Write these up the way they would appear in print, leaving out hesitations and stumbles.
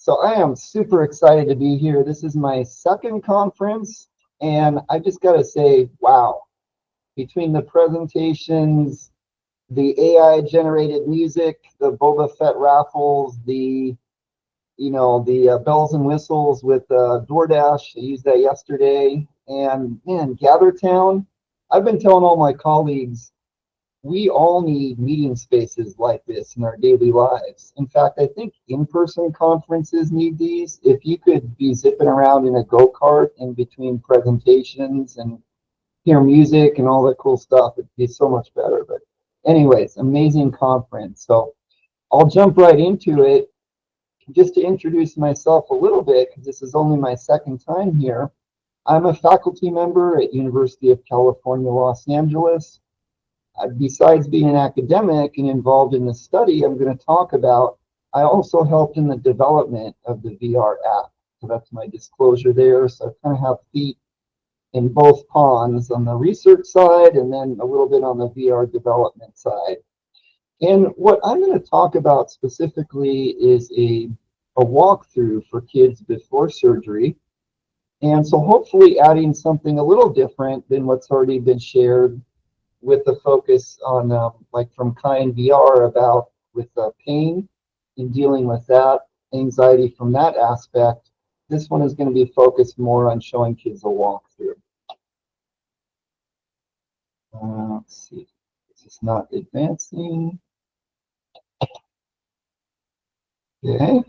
So I am super excited to be here. This is my second conference, and I just got to say, wow, between the presentations, the AI generated music, the Boba Fett raffles, the bells and whistles with DoorDash. I used that yesterday. And man, GatherTown, I've been telling all my colleagues, we all need meeting spaces like this in our daily lives. In fact, I think in-person conferences need these. If you could be zipping around in a go-kart in between presentations and hear music and all that cool stuff, it'd be so much better. But anyways, amazing conference. So I'll jump right into it. Just to introduce myself a little bit, because this is only my second time here. I'm a faculty member at University of California, Los Angeles. Besides being an academic and involved in the study I'm going to talk about, I also helped in the development of the VR app. So that's my disclosure there. So I kind of have feet in both ponds, on the research side and then a little bit on the VR development side. And what I'm going to talk about specifically is a walkthrough for kids before surgery. And so hopefully adding something a little different than what's already been shared, with the focus on like from Kind VR about with pain and dealing with that, anxiety from that aspect. This one is going to be focused more on showing kids a walkthrough. Let's see, this is not advancing. Okay.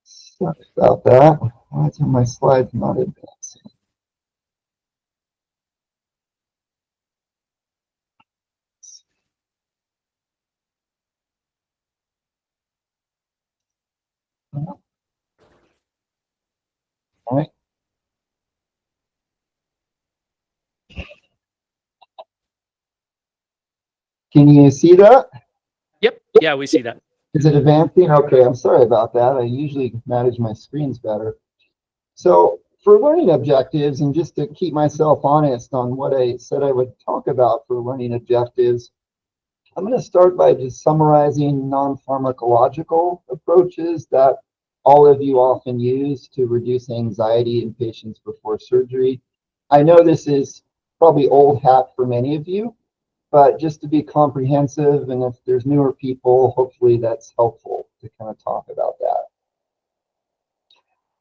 Sorry about that. Why are my slides not advancing? All right. Can you see that? Yep. Yeah, we see that. Is it advancing? Okay, I'm sorry about that. I usually manage my screens better. So for learning objectives, and just to keep myself honest on what I said I would talk about for learning objectives, I'm going to start by just summarizing non-pharmacological approaches that all of you often use to reduce anxiety in patients before surgery. I know this is probably old hat for many of you, but just to be comprehensive, and if there's newer people, hopefully that's helpful to kind of talk about that.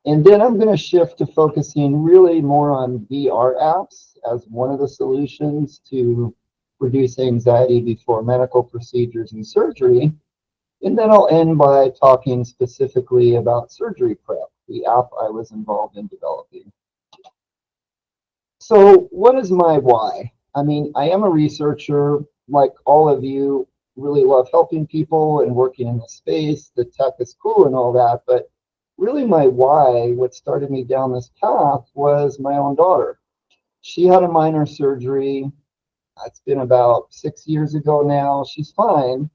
And then I'm going to shift to focusing really more on VR apps as one of the solutions to reduce anxiety before medical procedures and surgery. And then I'll end by talking specifically about Surgery Prep, the app I was involved in developing. So what is my why? I mean, I am a researcher, like all of you, really love helping people and working in the space. The tech is cool and all that, but really my why, what started me down this path, was my own daughter. She had a minor surgery. It's been about 6 years ago now. She's fine.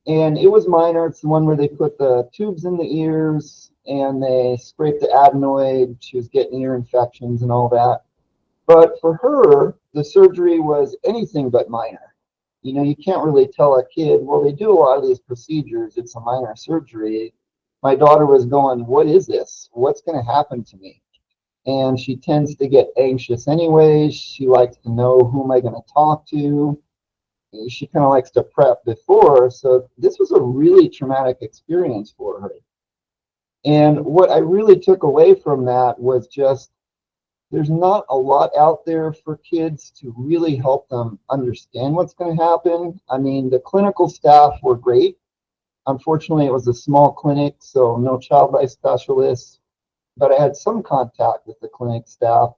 And it was minor. It's the one where they put the tubes in the ears and they scrape the adenoid. She was getting ear infections and all that. But for her, the surgery was anything but minor. You know, you can't really tell a kid, well, they do a lot of these procedures. It's a minor surgery. My daughter was going, what is this? What's going to happen to me? And she tends to get anxious anyways. She likes to know, who am I going to talk to? She kind of likes to prep before. So this was a really traumatic experience for her. And what I really took away from that was just, there's not a lot out there for kids to really help them understand what's going to happen. I mean, the clinical staff were great. Unfortunately, it was a small clinic, so no child life specialists, but I had some contact with the clinic staff.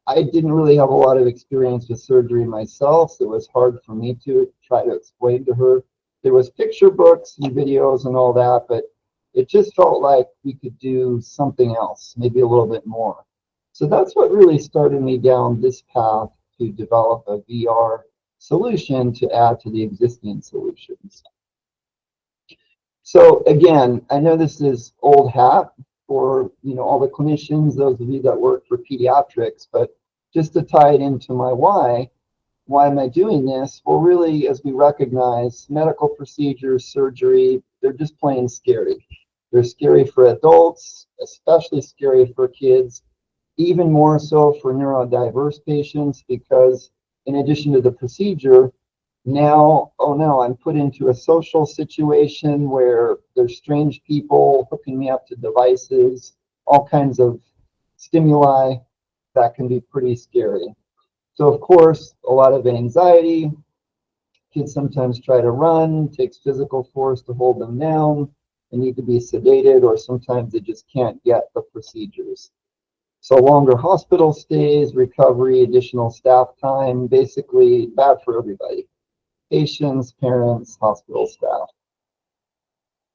I didn't really have a lot of experience with surgery myself, so it was hard for me to try to explain to her. There was picture books and videos and all that, but it just felt like we could do something else, maybe a little bit more. So that's what really started me down this path to develop a VR solution to add to the existing solutions. So again, I know this is old hat for all the clinicians, those of you that work for pediatrics, but just to tie it into my why, why am I doing this? Well, really, as we recognize, medical procedures, surgery, they're just plain scary. They're scary for adults, especially scary for kids, even more so for neurodiverse patients, because in addition to the procedure, now, oh no, I'm put into a social situation where there's strange people hooking me up to devices, all kinds of stimuli that can be pretty scary. So of course, a lot of anxiety. Kids sometimes try to run, takes physical force to hold them down. They need to be sedated, or sometimes they just can't get the procedures. So longer hospital stays, recovery, additional staff time, basically bad for everybody. Patients, parents, hospital staff.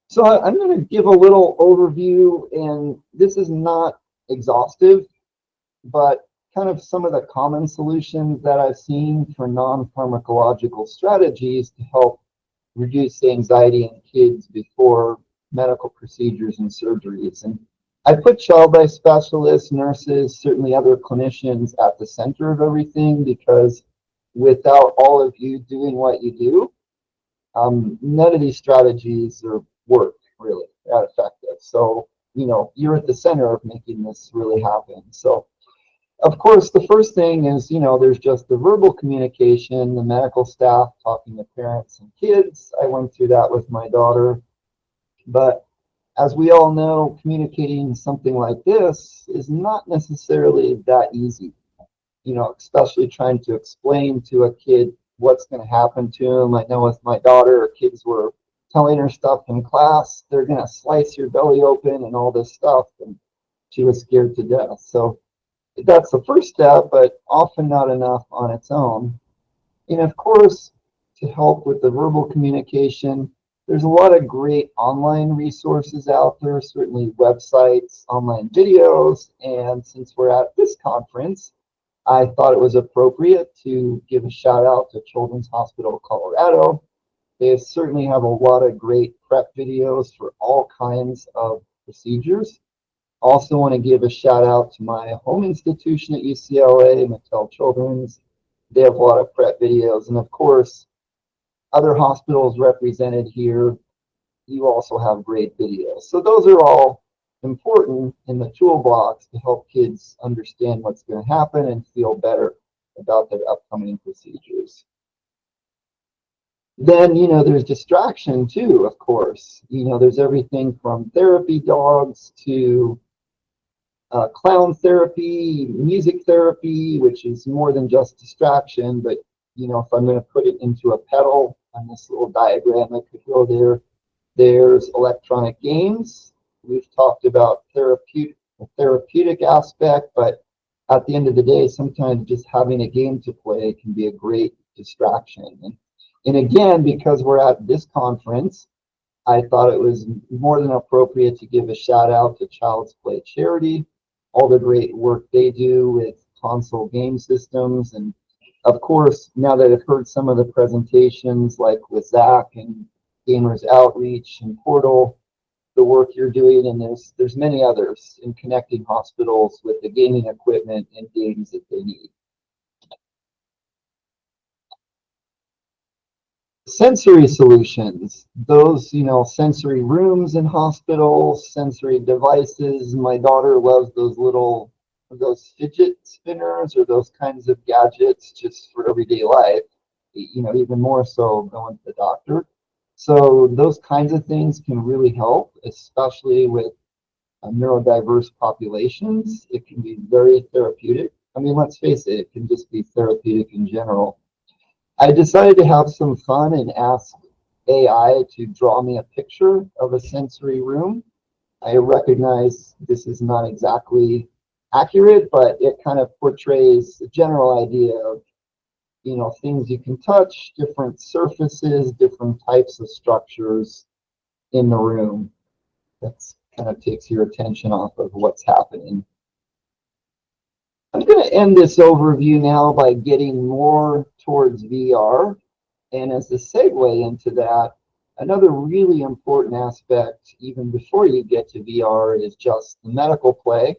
So I'm going to give a little overview, and this is not exhaustive, but kind of some of the common solutions that I've seen for non-pharmacological strategies to help reduce anxiety in kids before medical procedures and surgeries. And I put child life specialists, nurses, certainly other clinicians at the center of everything, because without all of you doing what you do, none of these strategies work really that effective. So, you're at the center of making this really happen. So, of course, the first thing is, there's just the verbal communication, the medical staff talking to parents and kids. I went through that with my daughter. But as we all know, communicating something like this is not necessarily that easy, especially trying to explain to a kid what's going to happen to him. I know with my daughter, kids were telling her stuff in class, they're going to slice your belly open and all this stuff. And she was scared to death. So that's the first step, but often not enough on its own. And of course, to help with the verbal communication, there's a lot of great online resources out there, certainly websites, online videos. And since we're at this conference, I thought it was appropriate to give a shout out to Children's Hospital of Colorado. They certainly have a lot of great prep videos for all kinds of procedures. Also want to give a shout out to my home institution at UCLA, Mattel Children's. They have a lot of prep videos. And of course, other hospitals represented here, you also have great videos. So those are all important in the toolbox to help kids understand what's going to happen and feel better about their upcoming procedures. Then, there's distraction too, of course. There's everything from therapy dogs to clown therapy, music therapy, which is more than just distraction, but if I'm going to put it into a pedal on this little diagram, I could go there. There's electronic games. We've talked about the therapeutic aspect, but at the end of the day, sometimes just having a game to play can be a great distraction. And again, because we're at this conference, I thought it was more than appropriate to give a shout out to Child's Play Charity, all the great work they do with console game systems. And of course, now that I've heard some of the presentations, like with Zach and Gamers Outreach and Portal, the work you're doing, and there's many others in connecting hospitals with the gaming equipment and games that they need. Sensory solutions, those, sensory rooms in hospitals, sensory devices. My daughter loves those fidget spinners or those kinds of gadgets just for everyday life, even more so going to the doctor. So those kinds of things can really help, especially with neurodiverse populations. It can be very therapeutic. I mean, let's face it, it can just be therapeutic in general. I decided to have some fun and ask AI to draw me a picture of a sensory room. I recognize this is not exactly accurate, but it kind of portrays a general idea of, things you can touch, different surfaces, different types of structures in the room. That's kind of takes your attention off of what's happening. I'm going to end this overview now by getting more towards VR. And as a segue into that, another really important aspect, even before you get to VR, is just the medical play.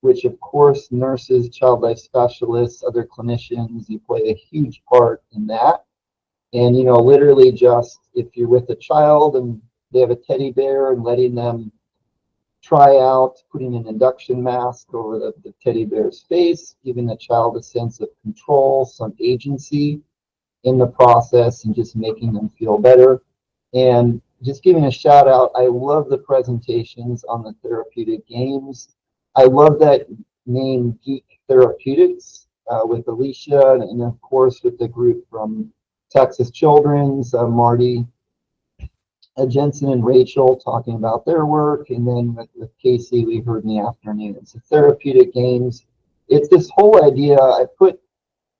which of course nurses, child life specialists, other clinicians, you play a huge part in that. And, literally just if you're with a child and they have a teddy bear and letting them try out putting an induction mask over the teddy bear's face, giving the child a sense of control, some agency in the process, and just making them feel better. And just giving a shout out, I love the presentations on the therapeutic games. I love that name, Geek Therapeutics, with Alicia, and of course with the group from Texas Children's, Marty Jensen and Rachel talking about their work, and then with Casey we heard in the afternoon. So therapeutic games. It's this whole idea. I put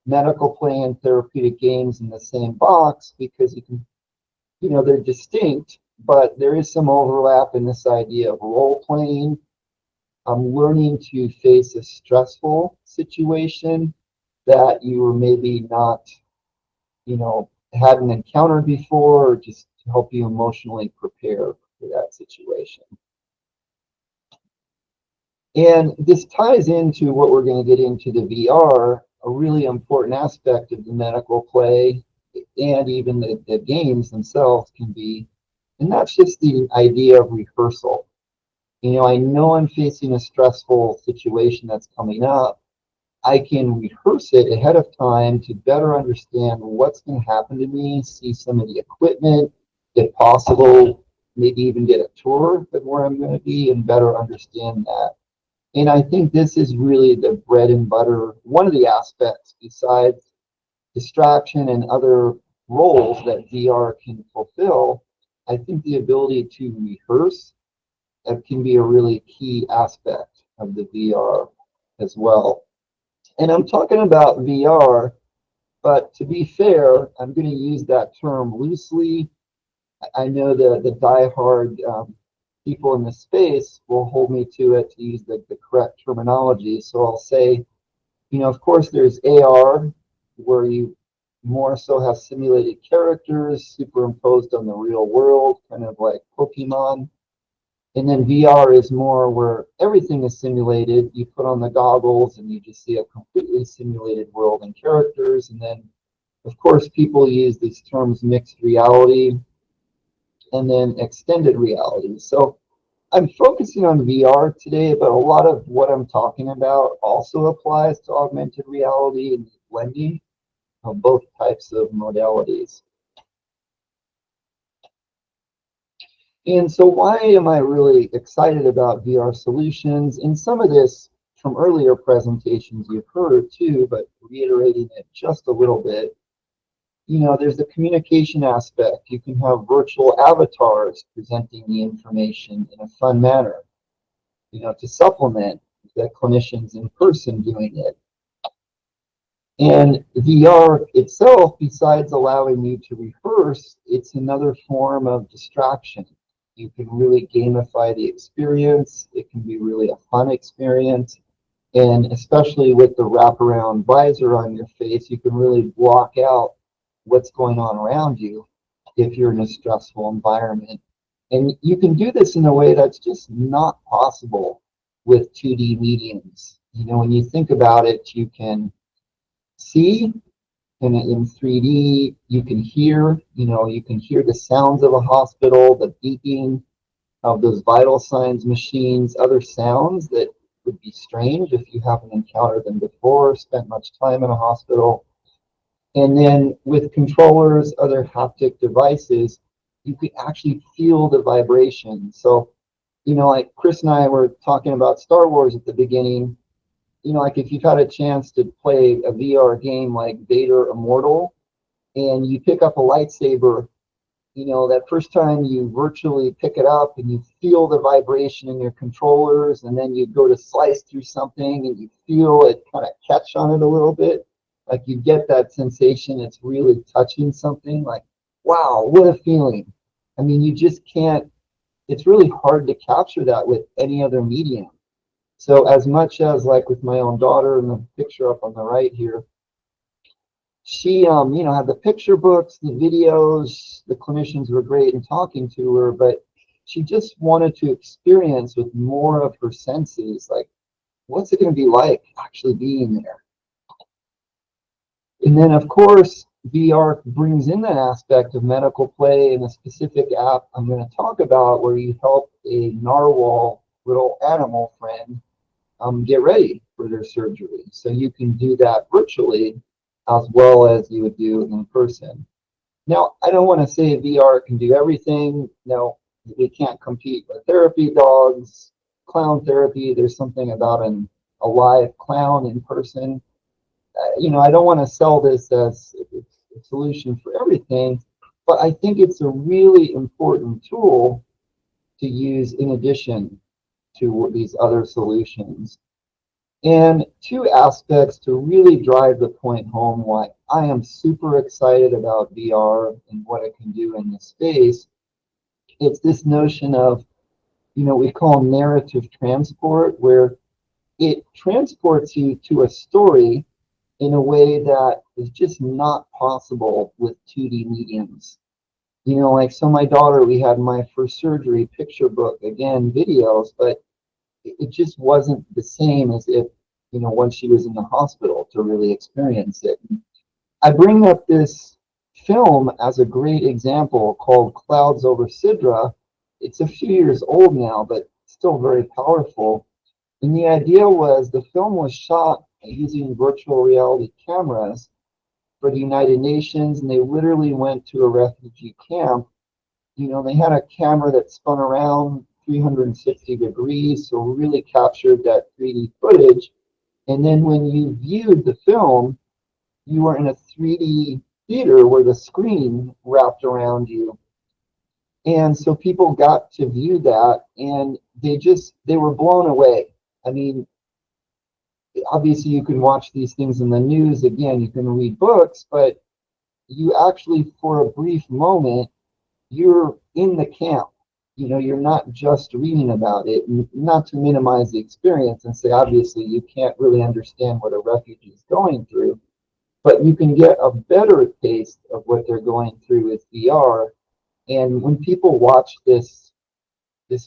medical play and therapeutic games in the same box because you can, they're distinct, but there is some overlap in this idea of role playing. I'm learning to face a stressful situation that you were maybe not, hadn't encountered before, or just to help you emotionally prepare for that situation. And this ties into what we're going to get into the VR, a really important aspect of the medical play, and even the games themselves can be, and that's just the idea of rehearsal. I know I'm facing a stressful situation that's coming up. I can rehearse it ahead of time to better understand what's going to happen to me, see some of the equipment, if possible, maybe even get a tour of where I'm going to be and better understand that. And I think this is really the bread and butter, one of the aspects besides distraction and other roles that VR can fulfill. I think the ability to rehearse can be a really key aspect of the VR as well. And I'm talking about VR, but to be fair, I'm going to use that term loosely. I know the diehard people in the space will hold me to it to use the correct terminology. So I'll say, of course, there's AR, where you more so have simulated characters superimposed on the real world, kind of like Pokemon. And then VR is more where everything is simulated. You put on the goggles and you just see a completely simulated world and characters. And then, of course, people use these terms mixed reality and then extended reality. So I'm focusing on VR today, but a lot of what I'm talking about also applies to augmented reality and blending of both types of modalities. And so why am I really excited about VR solutions? And some of this from earlier presentations you've heard too, but reiterating it just a little bit. There's the communication aspect. You can have virtual avatars presenting the information in a fun manner, to supplement the clinicians in person doing it. And VR itself, besides allowing you to rehearse, it's another form of distraction. You can really gamify the experience. It can be really a fun experience. And especially with the wraparound visor on your face, you can really block out what's going on around you if you're in a stressful environment. And you can do this in a way that's just not possible with 2D mediums. When you think about it, you can see in 3D, you can hear, the sounds of a hospital, the beeping of those vital signs machines, other sounds that would be strange if you haven't encountered them before, spent much time in a hospital. And then with controllers, other haptic devices, you could actually feel the vibration. So, like Chris and I were talking about Star Wars at the beginning, like if you've had a chance to play a VR game like Vader Immortal, and you pick up a lightsaber, that first time you virtually pick it up and you feel the vibration in your controllers, and then you go to slice through something and you feel it kind of catch on it a little bit. Like you get that sensation, it's really touching something, like, wow, what a feeling. I mean, you just can't, it's really hard to capture that with any other medium. So as much as like with my own daughter and the picture up on the right here, she, had the picture books, the videos, the clinicians were great in talking to her, but she just wanted to experience with more of her senses, like what's it going to be like actually being there? And then, of course, VR brings in that aspect of medical play and a specific app I'm going to talk about where you help a narwhal little animal friend get ready for their surgery. So you can do that virtually as well as you would do in person. Now, I don't want to say VR can do everything. No, we can't compete with therapy dogs, clown therapy. There's something about a live clown in person. I don't want to sell this as a solution for everything, but I think it's a really important tool to use in addition to these other solutions. And two aspects to really drive the point home why I am super excited about VR and what it can do in this space. It's this notion of, we call narrative transport, where it transports you to a story in a way that is just not possible with 2D mediums. So my daughter, we had my first surgery picture book, again, videos, but it just wasn't the same as if, once she was in the hospital to really experience it. I bring up this film as a great example called Clouds Over Sidra. It's a few years old now, but still very powerful. And the idea was the film was shot using virtual reality cameras for the United Nations, and they literally went to a refugee camp. They had a camera that spun around 360 degrees, so really captured that 3D footage. And then when you viewed the film, you were in a 3D theater where the screen wrapped around you. And so people got to view that and they were blown away. I mean, obviously you can watch these things in the news. Again, you can read books, but you actually, for a brief moment, you're in the camp. You're not just reading about it, not to minimize the experience and say, obviously, you can't really understand what a refugee is going through, but you can get a better taste of what they're going through with VR. And when people watched this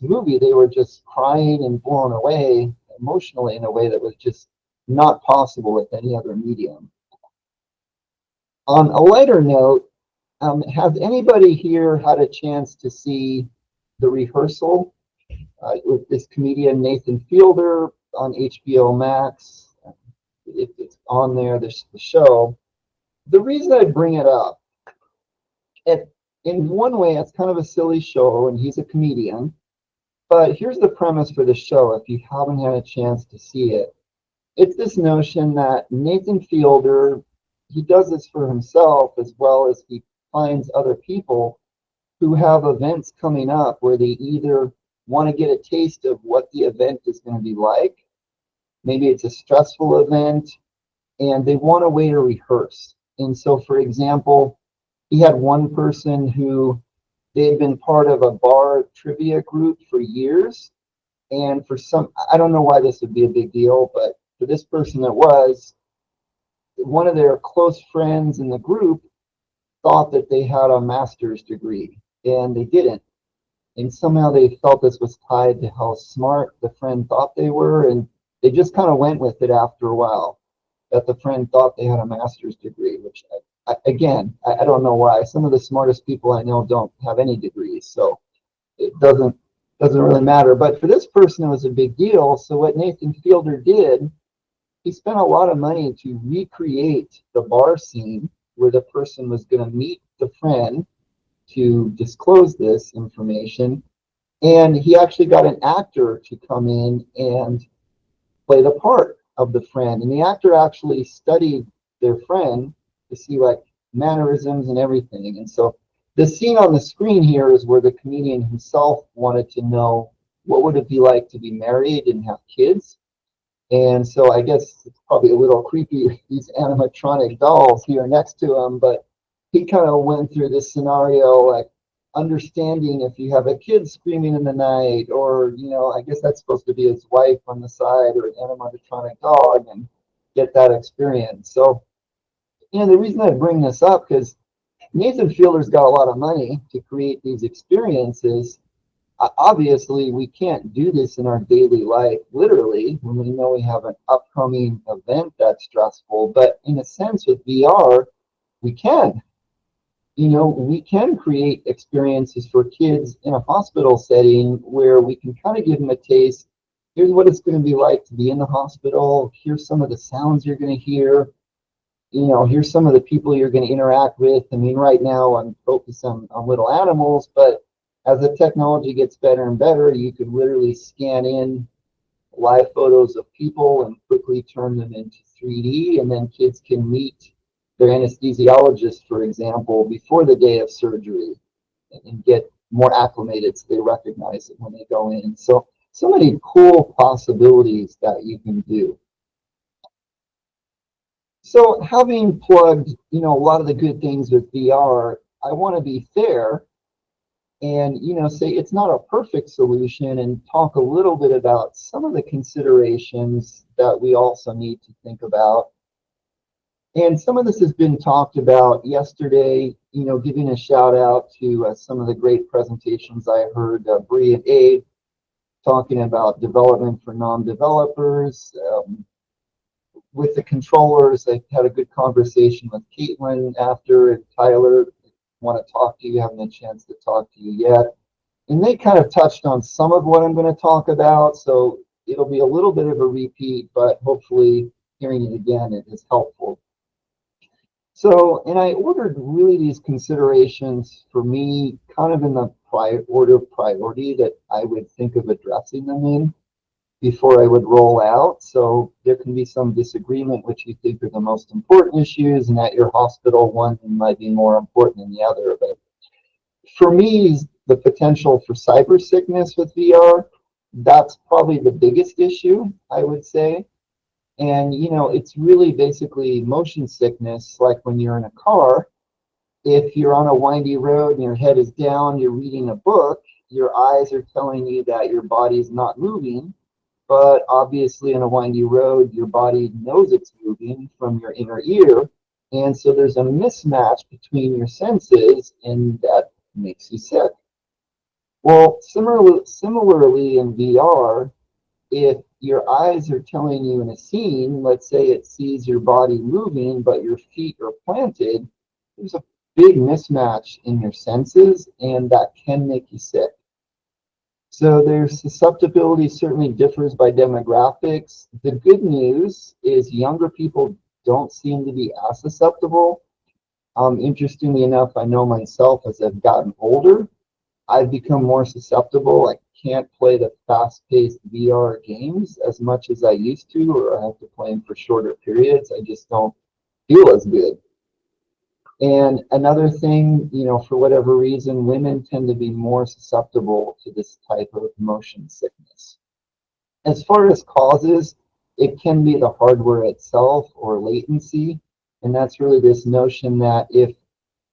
movie, they were just crying and blown away emotionally in a way that was just not possible with any other medium. On a lighter note, has anybody here had a chance to see The Rehearsal with this comedian Nathan Fielder on HBO Max? It's on there, the show. The reason I bring it up, in one way, it's kind of a silly show, and he's a comedian. But here's the premise for the show if you haven't had a chance to see it. It's this notion that Nathan Fielder, he does this for himself as well as he finds other people who have events coming up where they either want to get a taste of what the event is going to be like, maybe it's a stressful event, and they want a way to rehearse. And so, for example, he had one person who they had been part of a bar trivia group for years. And for some, I don't know why this would be a big deal, but for this person it was, one of their close friends in the group thought that they had a master's degree and they didn't. And somehow they felt this was tied to how smart the friend thought they were. And they just kind of went with it after a while that the friend thought they had a master's degree, which again, I don't know why. Some of the smartest people I know don't have any degrees. So it doesn't really matter. But for this person, it was a big deal. So what Nathan Fielder did, he spent a lot of money to recreate the bar scene where the person was going to meet the friend to disclose this information. And he actually got an actor to come in and play the part of the friend. And the actor actually studied their friend to see like mannerisms and everything. And so the scene on the screen here is where the comedian himself wanted to know what would it be like to be married and have kids. And so I guess it's probably a little creepy, these animatronic dolls here next to him, but he kind of went through this scenario like understanding if you have a kid screaming in the night, or, I guess that's supposed to be his wife on the side, or an animatronic dog, and get that experience. So, the reason I bring this up, because Nathan Fielder's got a lot of money to create these experiences, Obviously, we can't do this in our daily life, literally, when we know we have an upcoming event that's stressful. But in a sense, with VR, we can. We can create experiences for kids in a hospital setting where we can kind of give them a taste. Here's what it's going to be like to be in the hospital. Here's some of the sounds you're going to hear. Here's some of the people you're going to interact with. I mean, right now I'm focused on little animals, but as the technology gets better and better, you could literally scan in live photos of people and quickly turn them into 3D, and then kids can meet their anesthesiologist, for example, before the day of surgery and get more acclimated so they recognize it when they go in. So many cool possibilities that you can do. So having plugged, a lot of the good things with VR, I want to be fair and, say it's not a perfect solution and talk a little bit about some of the considerations that we also need to think about. And some of this has been talked about yesterday, giving a shout out to some of the great presentations I heard, Bree and Abe talking about development for non-developers. With the controllers, I had a good conversation with Caitlin after, and Tyler, want to talk to you, haven't had a chance to talk to you yet. And they kind of touched on some of what I'm going to talk about, so it'll be a little bit of a repeat, but hopefully hearing it again is helpful. So, and I ordered really these considerations for me kind of in the order of priority that I would think of addressing them in before I would roll out. So there can be some disagreement which you think are the most important issues, and at your hospital one might be more important than the other. But for me, the potential for cyber sickness with VR, that's probably the biggest issue, I would say. And, it's really basically motion sickness, like when you're in a car. If you're on a windy road and your head is down, you're reading a book, your eyes are telling you that your body's not moving. But obviously, in a windy road, your body knows it's moving from your inner ear. And so there's a mismatch between your senses, and that makes you sick. Well, similarly in VR, if your eyes are telling you in a scene, let's say it sees your body moving, but your feet are planted, there's a big mismatch in your senses, and that can make you sick. So their susceptibility certainly differs by demographics. The good news is younger people don't seem to be as susceptible. Interestingly enough, I know myself as I've gotten older, I've become more susceptible. I can't play the fast-paced VR games as much as I used to, or I have to play them for shorter periods. I just don't feel as good. And another thing, for whatever reason, women tend to be more susceptible to this type of motion sickness. As far as causes, it can be the hardware itself or latency. And that's really this notion that if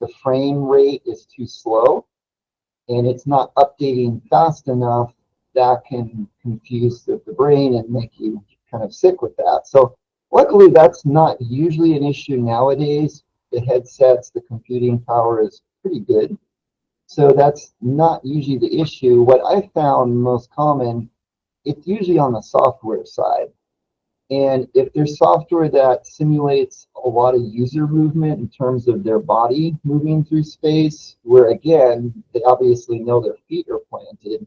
the frame rate is too slow and it's not updating fast enough, that can confuse the brain and make you kind of sick with that. So luckily, that's not usually an issue nowadays. The headsets, the computing power is pretty good. So that's not usually the issue. What I found most common, it's usually on the software side. And if there's software that simulates a lot of user movement in terms of their body moving through space, where again, they obviously know their feet are planted,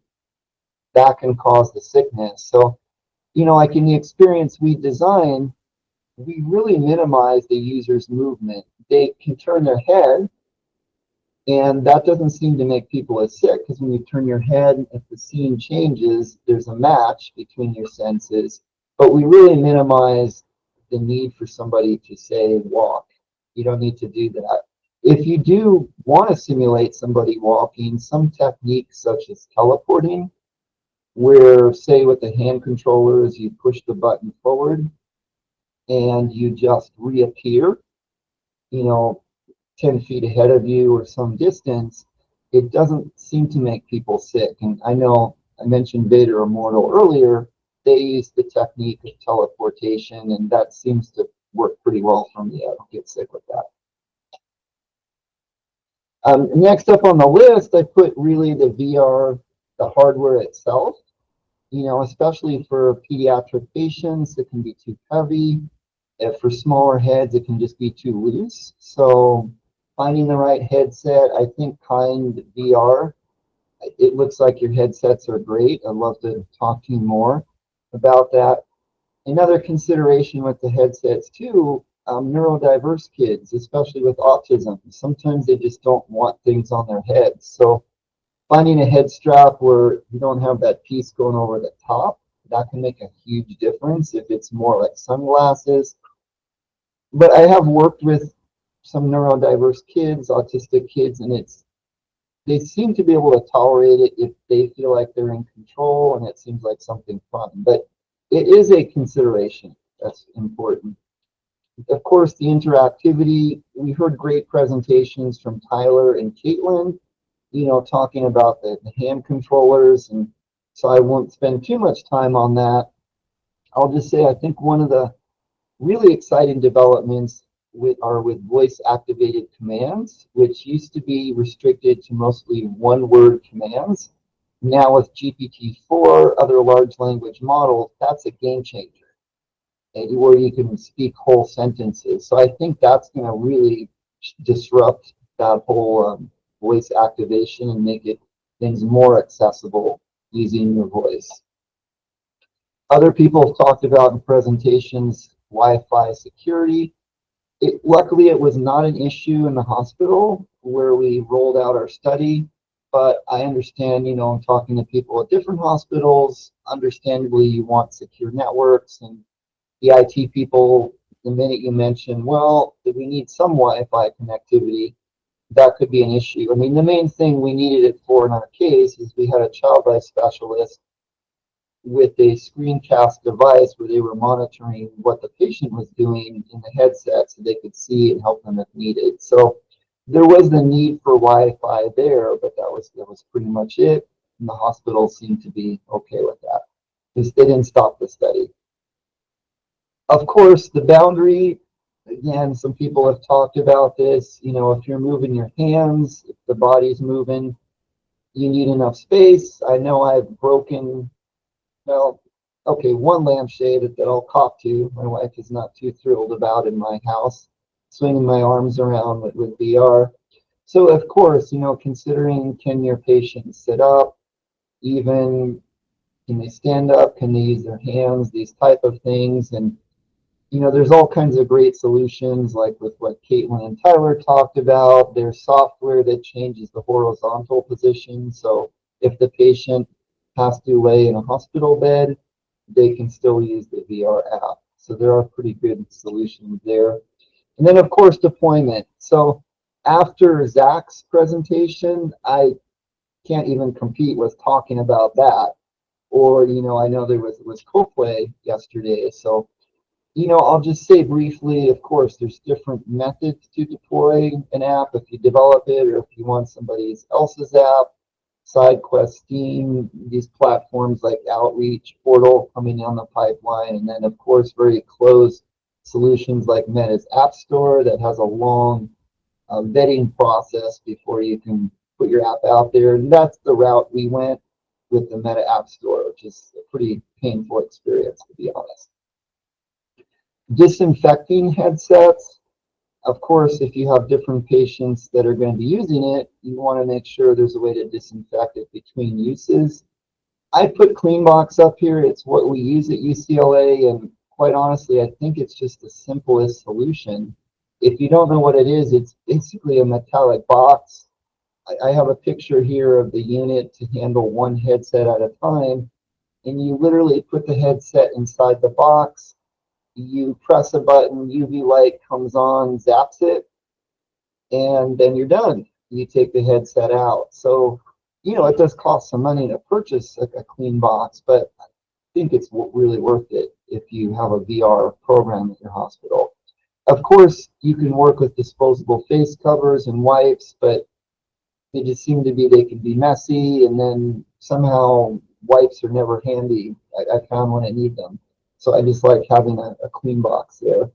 that can cause the sickness. So, like in the experience we design, we really minimize the user's movement. They can turn their head, and that doesn't seem to make people as sick, because when you turn your head, if the scene changes, there's a match between your senses. But we really minimize the need for somebody to, say, walk. You don't need to do that. If you do want to simulate somebody walking, some techniques such as teleporting, where, say, with the hand controllers, you push the button forward and you just reappear, 10 feet ahead of you or some distance, it doesn't seem to make people sick. And I know I mentioned Vader Immortal earlier. They use the technique of teleportation, and that seems to work pretty well for me. I don't get sick with that. Next up on the list, I put really the VR the hardware itself. Especially for pediatric patients, it can be too heavy. If for smaller heads, it can just be too loose. So finding the right headset, I think Kind VR, it looks like your headsets are great. I'd love to talk to you more about that. Another consideration with the headsets too, neurodiverse kids, especially with autism, sometimes they just don't want things on their heads. So finding a head strap where you don't have that piece going over the top, that can make a huge difference if it's more like sunglasses. But I have worked with some neurodiverse kids, autistic kids, and they seem to be able to tolerate it if they feel like they're in control and it seems like something fun. But it is a consideration that's important. Of course, the interactivity, we heard great presentations from Tyler and Caitlin, talking about the hand controllers. And so I won't spend too much time on that. I'll just say I think one of the really exciting developments are with voice activated commands, which used to be restricted to mostly one word commands. Now with GPT-4, other large language models, that's a game changer, where you can speak whole sentences. So I think that's going to really disrupt that whole voice activation and make things more accessible using your voice. Other people have talked about in presentations Wi-Fi security. Luckily, it was not an issue in the hospital where we rolled out our study, but I understand, I'm talking to people at different hospitals. Understandably, you want secure networks, and the IT people, the minute you mention, well, we need some Wi-Fi connectivity, that could be an issue. I mean, the main thing we needed it for in our case is we had a child life specialist with a screencast device where they were monitoring what the patient was doing in the headset so they could see and help them if needed. So there was the need for Wi-Fi there, but that was pretty much it. And the hospital seemed to be okay with that. They didn't stop the study. Of course, the boundary, again, some people have talked about this. If you're moving your hands, if the body's moving, you need enough space. I know I've broken, well, okay, one lampshade that I'll cop to. My wife is not too thrilled about in my house, swinging my arms around with VR. So, of course, considering, can your patient sit up, even can they stand up, can they use their hands, these type of things. And there's all kinds of great solutions, like with what Caitlin and Tyler talked about. There's software that changes the horizontal position. So if the patient has to lay in a hospital bed, they can still use the VR app. So there are pretty good solutions there. And then, of course, deployment. So after Zach's presentation, I can't even compete with talking about that. Or, I know there was CoPlay yesterday. So I'll just say briefly, of course, there's different methods to deploy an app if you develop it or if you want somebody else's app. SideQuest, Steam, these platforms like Outreach, Portal coming down the pipeline, and then, of course, very closed solutions like Meta's App Store that has a long vetting process before you can put your app out there. And that's the route we went with the Meta App Store, which is a pretty painful experience, to be honest. Disinfecting headsets. Of course, if you have different patients that are going to be using it, you want to make sure there's a way to disinfect it between uses. I put CleanBox up here. It's what we use at UCLA, and quite honestly, I think it's just the simplest solution. If you don't know what it is, it's basically a metallic box. I have a picture here of the unit to handle one headset at a time, and you literally put the headset inside the box. You press a button, UV light comes on, zaps it, and then you're done. You take the headset out. So, it does cost some money to purchase a CleanBox, but I think it's really worth it if you have a VR program at your hospital. Of course, you can work with disposable face covers and wipes, but they just seem to be, they can be messy, and then somehow wipes are never handy. I found when I need them. So I just like having a CleanBox there.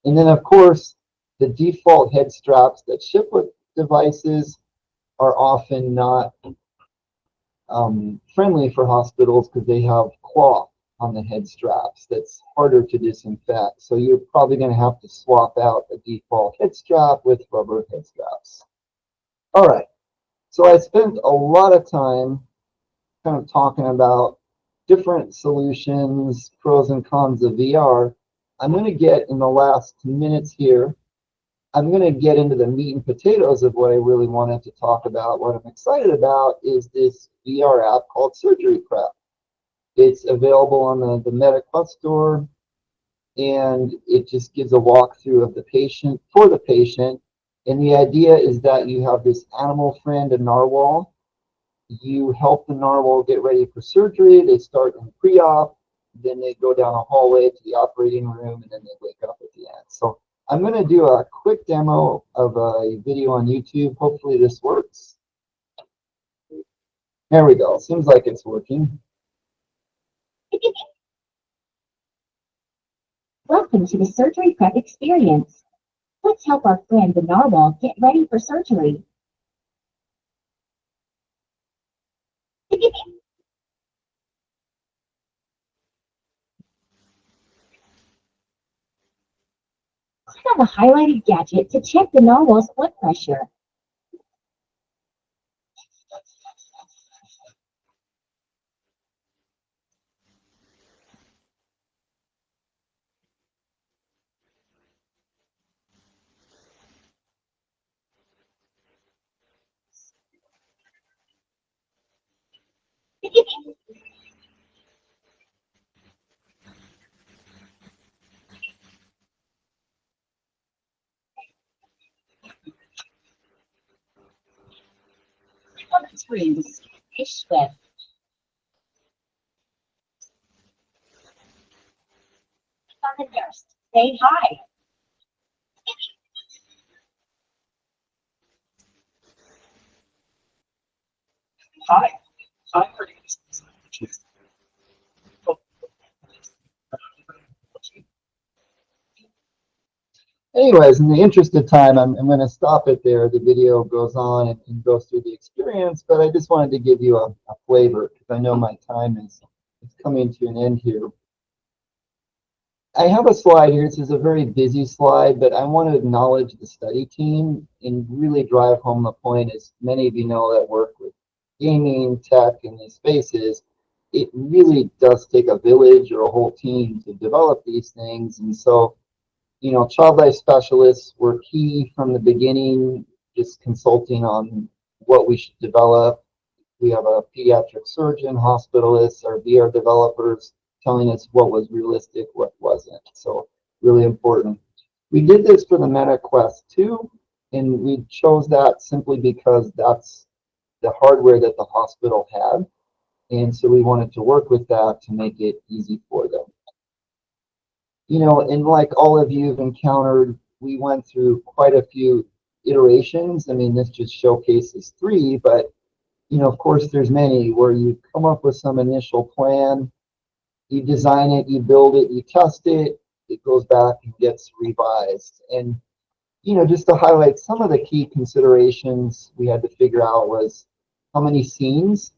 And then, of course, the default head straps that ship with devices are often not friendly for hospitals because they have cloth on the head straps that's harder to disinfect. So you're probably going to have to swap out the default head strap with rubber head straps. All right. So I spent a lot of time kind of talking about different solutions, pros and cons of VR. I'm going to get in the last minutes here, I'm going to get into the meat and potatoes of what I really wanted to talk about. What I'm excited about is this VR app called Surgery Prep. It's available on the MetaQuest store, and it just gives a walkthrough of the patient for the patient. And the idea is that you have this animal friend, a narwhal. You help the narwhal get ready for surgery. They start in pre-op, then they go down a hallway to the operating room, and then they wake up at the end. So I'm going to do a quick demo of a video on YouTube. Hopefully this works. There we go. Seems like it's working. Welcome to the Surgery Prep Experience. Let's help our friend the narwhal get ready for surgery. Click on the highlighted gadget to check the narwhal's blood pressure. Click on the screen to see fish with. Click on the nurse to say hi. Hi. Hi. Anyways, in the interest of time, I'm going to stop it there. The video goes on and goes through the experience, but I just wanted to give you a flavor because I know my time is coming to an end here. I have a slide here. This is a very busy slide, but I want to acknowledge the study team and really drive home the point, as many of you know that work with gaming, tech, and these spaces. It really does take a village or a whole team to develop these things. And so, you know, child life specialists were key from the beginning, just consulting on what we should develop. We have a pediatric surgeon, hospitalists, our VR developers telling us what was realistic, what wasn't. So really important. We did this for the MetaQuest 2, and we chose that simply because that's the hardware that the hospital had. And so we wanted to work with that to make it easy for them. You know, and like all of you have encountered, we went through quite a few iterations. I mean, this just showcases 3, but you know, of course, there's many where you come up with some initial plan, you design it, you build it, you test it, it goes back and gets revised. And, you know, just to highlight some of the key considerations we had to figure out was how many scenes.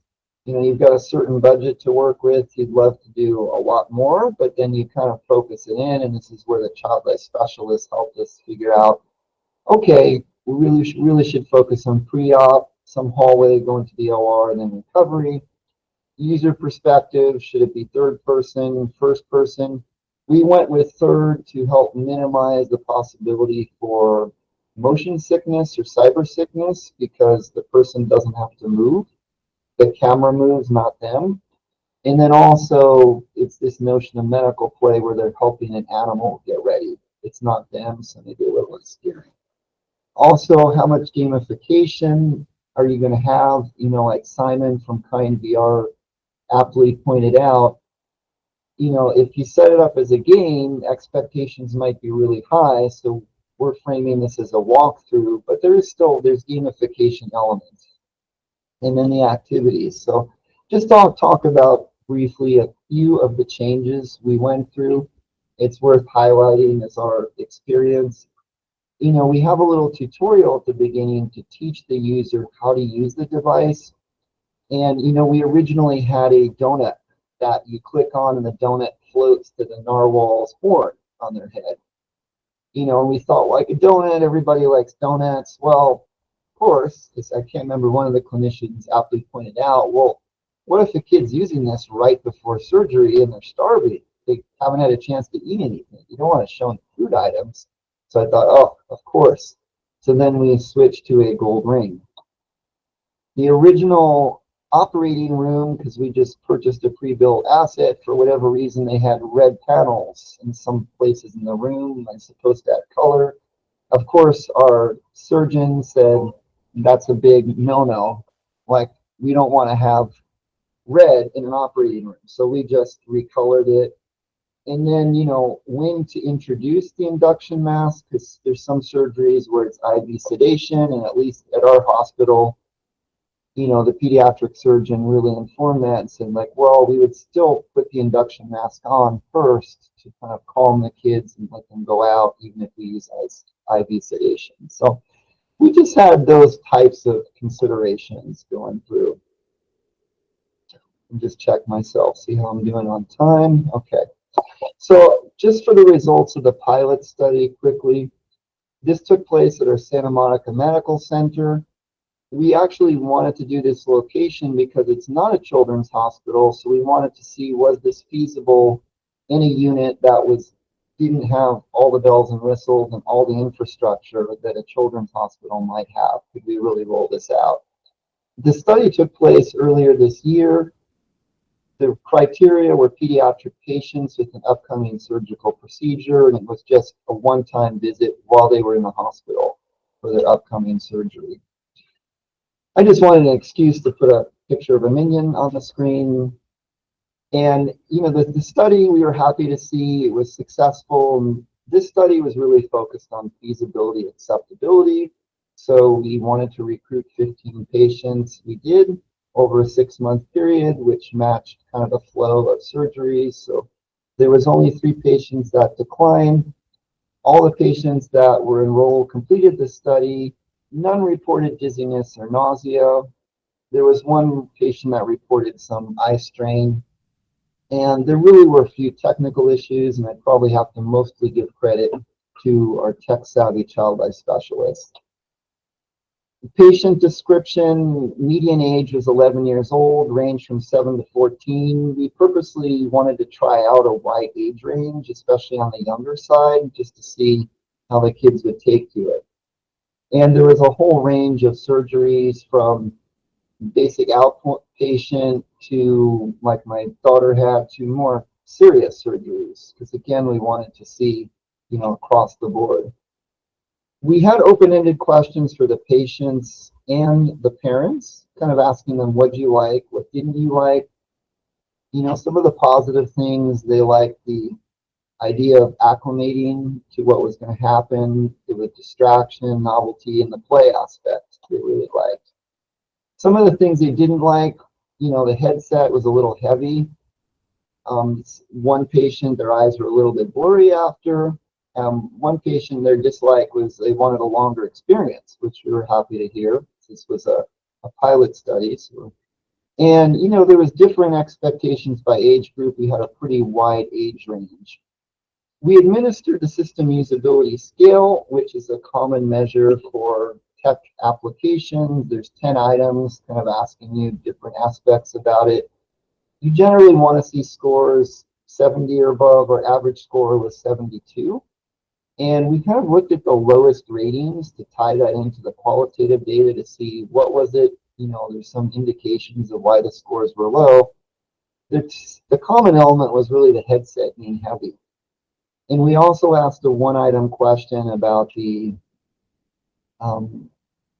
You know, you've got a certain budget to work with. You'd love to do a lot more, but then you kind of focus it in. And this is where the child life specialists helped us figure out, okay, we really should focus on pre-op, some hallway going to the OR, and then recovery. User perspective, should it be third person, first person? We went with third to help minimize the possibility for motion sickness or cyber sickness because the person doesn't have to move. The camera moves, not them. And then also, it's this notion of medical play where they're helping an animal get ready. It's not them, so maybe a little less scary. Also, how much gamification are you going to have? You know, like Simon from Kind VR aptly pointed out, you know, if you set it up as a game, expectations might be really high. So we're framing this as a walkthrough, but there's gamification elements. And then the activities. So just I'll talk about briefly a few of the changes we went through. It's worth highlighting as our experience. You know, we have a little tutorial at the beginning to teach the user how to use the device. And, you know, we originally had a donut that you click on and the donut floats to the narwhal's horn on their head. You know, and we thought, like a donut, everybody likes donuts. Well, of course, as I can't remember, one of the clinicians aptly pointed out, well, what if the kid's using this right before surgery and they're starving? They haven't had a chance to eat anything. You don't want to show them food items. So I thought, oh, of course. So then we switched to a gold ring. The original operating room, because we just purchased a pre-built asset, for whatever reason, they had red panels in some places in the room. I supposed to add color. Of course, our surgeon said that's a big no-no. Like, we don't want to have red in an operating room. So we just recolored it. And then, you know, when to introduce the induction mask, because there's some surgeries where it's IV sedation, and at least at our hospital, you know, the pediatric surgeon really informed that and said, like, well, we would still put the induction mask on first to kind of calm the kids and let them go out, even if we use IV sedation. So we just had those types of considerations going through. And just check myself, see how I'm doing on time. Okay. So just for the results of the pilot study quickly, this took place at our Santa Monica Medical Center. We actually wanted to do this location because it's not a children's hospital, so we wanted to see, was this feasible in a unit that didn't have all the bells and whistles and all the infrastructure that a children's hospital might have. Could we really roll this out? The study took place earlier this year. The criteria were pediatric patients with an upcoming surgical procedure, and it was just a one-time visit while they were in the hospital for their upcoming surgery. I just wanted an excuse to put a picture of a minion on the screen. And, you know, the study, we were happy to see it was successful. This study was really focused on feasibility, acceptability. So we wanted to recruit 15 patients. We did over a 6-month period, which matched kind of the flow of surgeries. So there was only 3 patients that declined. All the patients that were enrolled completed the study. None reported dizziness or nausea. There was one patient that reported some eye strain. And there really were a few technical issues, and I probably have to mostly give credit to our tech-savvy child eye specialist. The patient description, median age was 11 years old, ranged from 7 to 14. We purposely wanted to try out a wide age range, especially on the younger side, just to see how the kids would take to it. And there was a whole range of surgeries, from basic outpatient to, like my daughter had, to more serious surgeries, because again, we wanted to see, you know, across the board. We had open-ended questions for the patients and the parents, kind of asking them, what do you like, what didn't you like? You know, some of the positive things, they liked the idea of acclimating to what was going to happen. There was distraction, novelty, and the play aspect they really liked. Some of the things they didn't like, you know, the headset was a little heavy. One patient, their eyes were a little bit blurry after. One patient, their dislike was they wanted a longer experience, which we were happy to hear. This was a pilot study. So. And, you know, there was different expectations by age group. We had a pretty wide age range. We administered the system usability scale, which is a common measure for tech applications. There's 10 items kind of asking you different aspects about it. You generally want to see scores 70 or above. Our average score was 72. And we kind of looked at the lowest ratings to tie that into the qualitative data to see what was it. You know, there's some indications of why the scores were low. The common element was really the headset being heavy. And we also asked a one-item question about the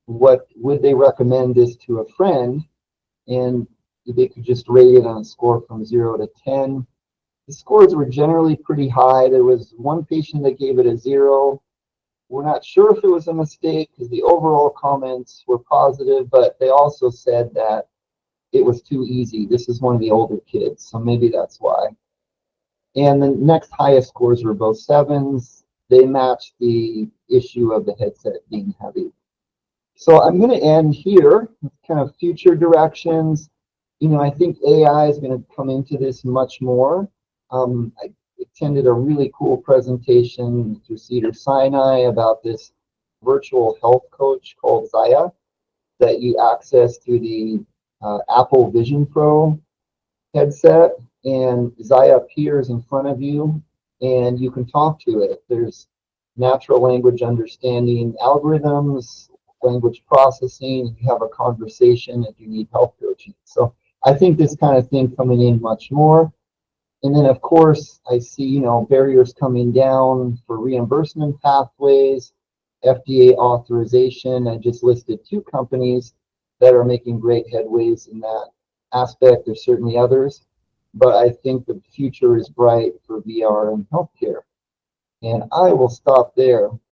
what would they recommend this to a friend, and they could just rate it on a score from 0 to 10. The scores were generally pretty high. There was one patient that gave it a 0. We're not sure if it was a mistake because the overall comments were positive, but they also said that it was too easy. This is one of the older kids, so maybe that's why. And the next highest scores were both 7s. They matched the issue of the headset being heavy. So I'm going to end here with kind of future directions. I think AI is going to come into this much more. I attended a really cool presentation through Cedars-Sinai about this virtual health coach called Zaya that you access through the Apple Vision Pro headset, and Zaya appears in front of you and you can talk to it. There's natural language understanding algorithms, language processing, you have a conversation if you need health coaching. So I think this kind of thing coming in much more. And then of course I see, barriers coming down for reimbursement pathways, FDA authorization. I just listed 2 companies that are making great headways in that aspect. There's certainly others, but I think the future is bright for VR in healthcare. And I will stop there.